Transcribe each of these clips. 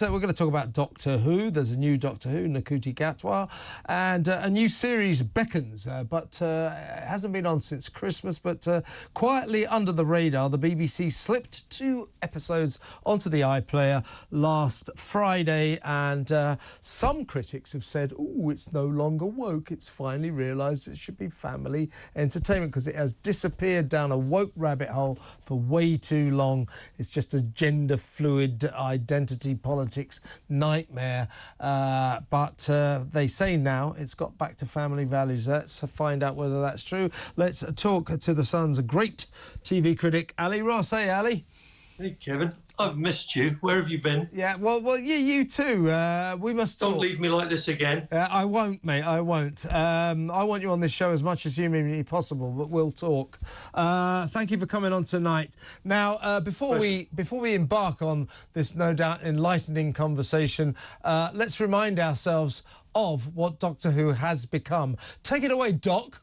we're going to talk about Doctor Who. There's a new Doctor Who, Ncuti Gatwa, and a new series beckons, but it hasn't been on since Christmas, but quietly under the radar, the BBC slipped 2 episodes onto the iPlayer last Friday, and some critics have said, oh, it's no longer woke. It's finally realised it should be family entertainment because it has disappeared down a woke rabbit hole for way too long. It's just a gender fluid identity politics nightmare, but they say now it's got back to family values. Let's find out whether that's true. Let's talk to the Sun's great TV critic, Ali Ross. Hey, Ali. Hey, Kevin. I've missed you. Where have you been? Yeah, well, yeah, you too. We must talk. Don't leave me like this again. I won't, mate. I won't. I want you on this show as much as humanly possible, but we'll talk. Thank you for coming on tonight. Now, before we embark on this no doubt enlightening conversation, let's remind ourselves of what Doctor Who has become. Take it away, Doc.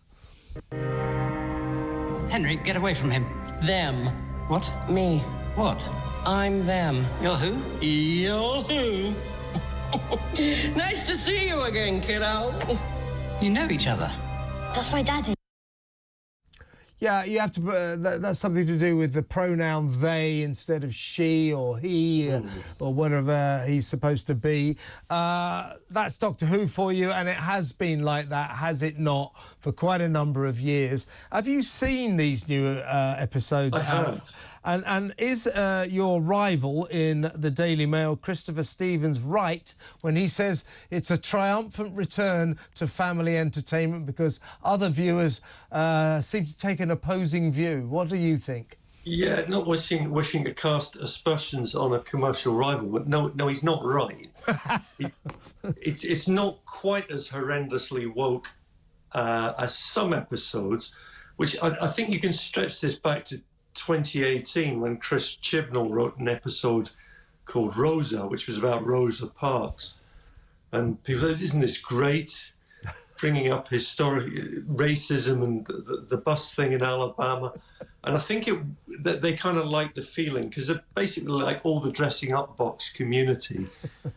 Henry, get away from him. Them. What? Me. What? I'm them. You're who? You're who? Nice to see you again, kiddo. You know each other. That's my daddy. Yeah, you have to. That's something to do with the pronoun they instead of she or he or whatever he's supposed to be. That's Doctor Who for you, and it has been like that, has it not, for quite a number of years. Have you seen these new episodes? I have. And is your rival in the Daily Mail, Christopher Stevens, right when he says it's a triumphant return to family entertainment because other viewers seem to take an opposing view? What do you think? Yeah, not wishing to cast aspersions on a commercial rival, but no, he's not right. It's not quite as horrendously woke as some episodes, which I think you can stretch this back to 2018 when Chris Chibnall wrote an episode called Rosa, which was about Rosa Parks, and people said, isn't this great, bringing up historic racism and the bus thing in Alabama. And I think that they kind of like the feeling because they're basically like all the dressing up box community.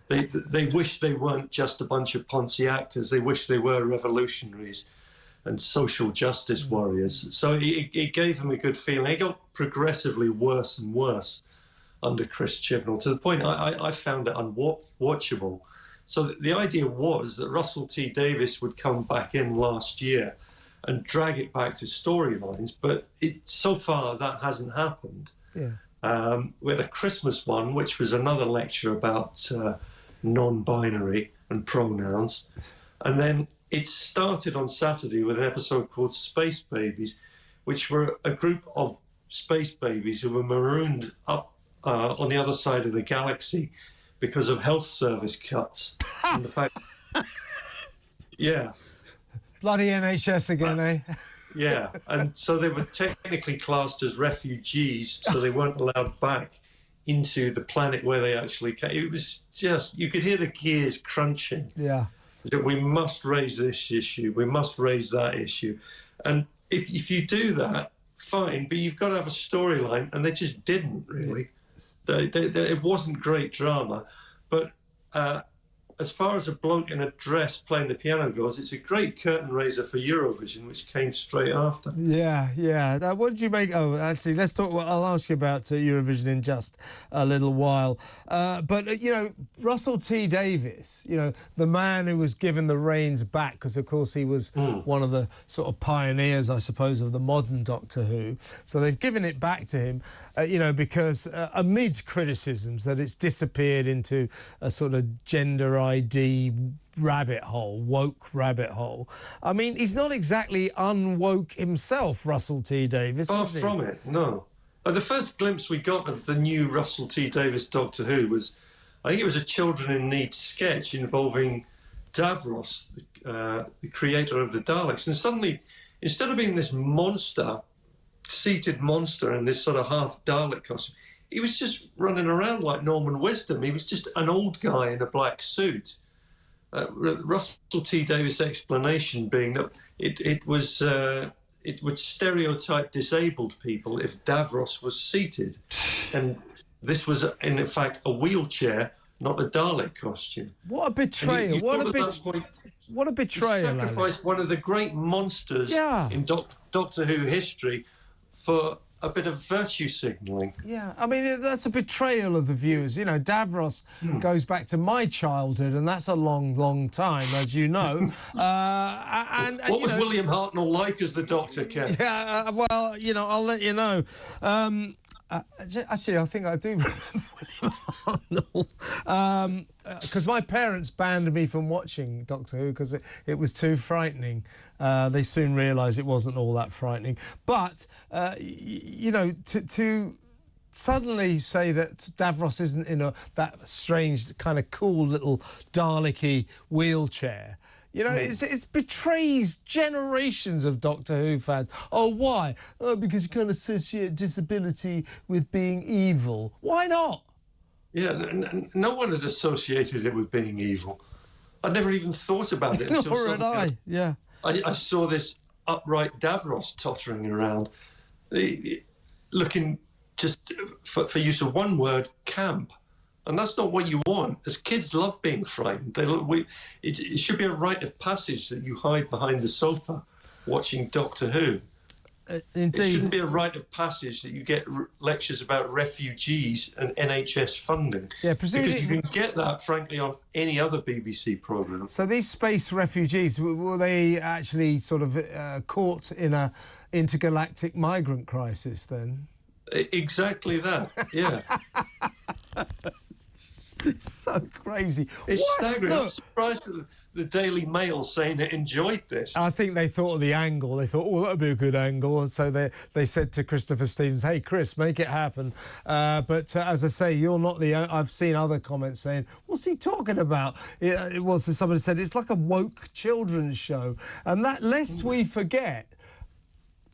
They wish they weren't just a bunch of Ponzi actors. They wish they were revolutionaries and social justice warriors. So it gave them a good feeling. It got progressively worse and worse under Chris Chibnall, to the point I found it unwatchable. So the idea was that Russell T Davies would come back in last year and drag it back to storylines, but so far that hasn't happened. Yeah. We had a Christmas one, which was another lecture about non-binary and pronouns. And then it started on Saturday with an episode called Space Babies, which were a group of space babies who were marooned up on the other side of the galaxy because of health service cuts. And the fact, yeah. Bloody NHS again, eh? Yeah, and so they were technically classed as refugees, so they weren't allowed back into the planet where they actually came. It was just, you could hear the gears crunching. Yeah. That we must raise this issue, we must raise that issue. And if you do that, fine, but you've got to have a storyline, and they just didn't, really. It wasn't great drama, but as far as a bloke in a dress playing the piano goes, it's a great curtain raiser for Eurovision, which came straight after. Yeah. What did you make? Oh, actually, let's talk. Well, I'll ask you about Eurovision in just a little while. But, you know, Russell T Davies, you know, the man who was given the reins back, because, of course, he was one of the sort of pioneers, I suppose, of the modern Doctor Who. So they've given it back to him, you know, because amid criticisms that it's disappeared into a sort of gender ID rabbit hole, woke rabbit hole. I mean, he's not exactly unwoke himself, Russell T Davies. Far from it, no. The first glimpse we got of the new Russell T Davies Doctor Who was, I think it was a Children in Need sketch involving Davros, the creator of the Daleks. And suddenly, instead of being this monster, seated monster in this sort of half Dalek costume, he was just running around like Norman Wisdom. He was just an old guy in a black suit. Russell T Davies' explanation being that it would stereotype disabled people if Davros was seated. And this was, in fact, a wheelchair not a Dalek costume. What a betrayal! What a betrayal! You sacrificed one of the great monsters in Doctor Who history for a bit of virtue signalling. Yeah, I mean, that's a betrayal of the viewers. You know, Davros goes back to my childhood, and that's a long, long time, as you know. What was William Hartnell like as the Doctor, Ken? Yeah, well, you know, I'll let you know. Actually, I think I do remember William Hartnell. Because my parents banned me from watching Doctor Who because it was too frightening. They soon realised it wasn't all that frightening. But, you know, to suddenly say that Davros isn't in that strange, kind of cool little Dalek-y wheelchair, you know, it betrays generations of Doctor Who fans. Oh, why? Oh, because you can't associate disability with being evil. Why not? Yeah, no one had associated it with being evil. I'd never even thought about it. Nor had I, yeah. I saw this upright Davros tottering around, looking just, for use of one word, camp. And that's not what you want. As kids love being frightened. It should be a rite of passage that you hide behind the sofa watching Doctor Who. Indeed. It shouldn't be a rite of passage that you get lectures about refugees and NHS funding. Yeah, presumably, because you can get that, frankly, on any other BBC programme. So these space refugees, were they actually sort of caught in a intergalactic migrant crisis then? Exactly that, yeah. It's so crazy. It's staggering. I'm surprised at the Daily Mail saying it enjoyed this. I think they thought of the angle. They thought, oh, that would be a good angle. And so they said to Christopher Stevens, hey, Chris, make it happen. But as I say, you're not the... I've seen other comments saying, what's he talking about? It was, somebody said, it's like a woke children's show. And that, lest we forget...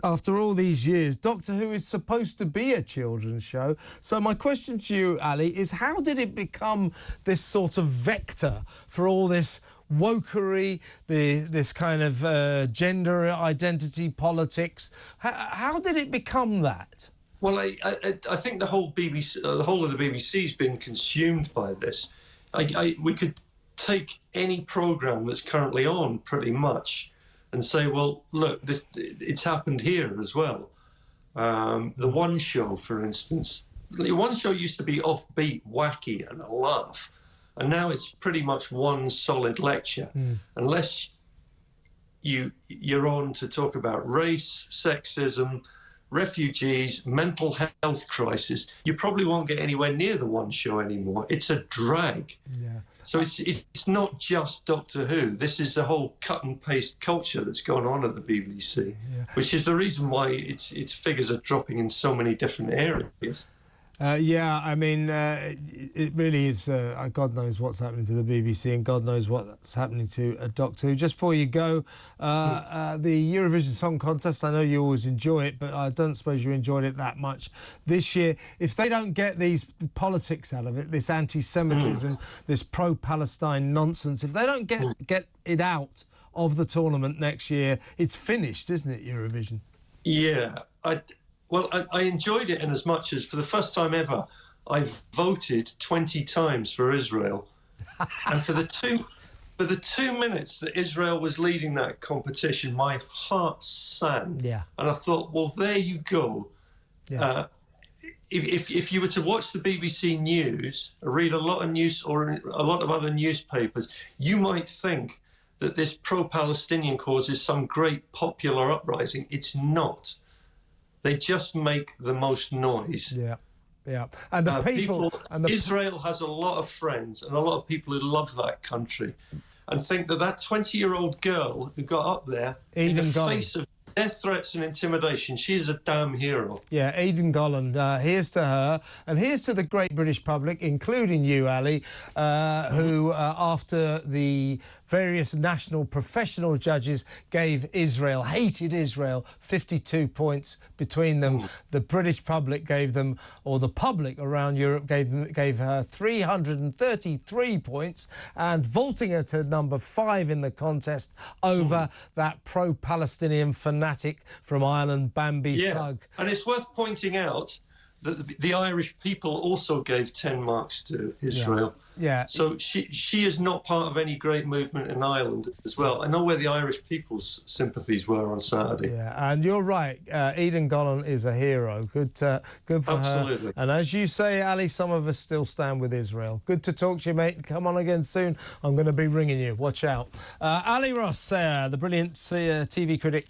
After all these years, Doctor Who is supposed to be a children's show. So my question to you, Ali, is how did it become this sort of vector for all this wokery, this kind of gender identity politics? How did it become that? Well, I think the whole BBC, the whole of the BBC has been consumed by this. We could take any programme that's currently on, pretty much, and say, well, look, it's happened here as well. The One Show, for instance. The One Show used to be offbeat, wacky, and a laugh. And now it's pretty much one solid lecture. Unless you're on to talk about race, sexism, refugees, mental health crisis, you probably won't get anywhere near the One Show anymore. It's a drag. Yeah. So it's not just Doctor Who. This is the whole cut and paste culture that's going on at the BBC, which is the reason why its figures are dropping in so many different areas. Yeah, I mean, it really is, God knows what's happening to the BBC and God knows what's happening to Doctor Who. Just before you go, the Eurovision Song Contest, I know you always enjoy it, but I don't suppose you enjoyed it that much this year. If they don't get these politics out of it, this anti-Semitism, this pro-Palestine nonsense, if they don't get it out of the tournament next year, it's finished, isn't it, Eurovision? Yeah, Well, I enjoyed it in as much as, for the first time ever, I voted 20 times for Israel. And for the 2 minutes that Israel was leading that competition, my heart sang. Yeah. And I thought, well, there you go. Yeah. If you were to watch the BBC News, read a lot of news or a lot of other newspapers, you might think that this pro-Palestinian cause is some great popular uprising. It's not. They just make the most noise. Yeah, yeah. And the people... Israel has a lot of friends and a lot of people who love that country and think that 20-year-old girl who got up there in the face of death threats and intimidation, she is a damn hero. Yeah, Aidan Golland, here's to her. And here's to the great British public, including you, Ali, who, after the various national professional judges hated Israel, 52 points between them. The British public gave them, or the public around Europe gave her 333 points, and vaulting her to number 5 in the contest over that pro-Palestinian fanatic from Ireland, Bambi Thug. And it's worth pointing out the Irish people also gave 10 marks to Israel. Yeah. So she is not part of any great movement in Ireland as well. I know where the Irish people's sympathies were on Saturday. Yeah, and you're right. Eden Gollan is a hero. Good for Absolutely. her. And as you say, Ali, some of us still stand with Israel. Good to talk to you, mate. Come on again soon. I'm going to be ringing you. Watch out. Ali Ross, the brilliant TV critic.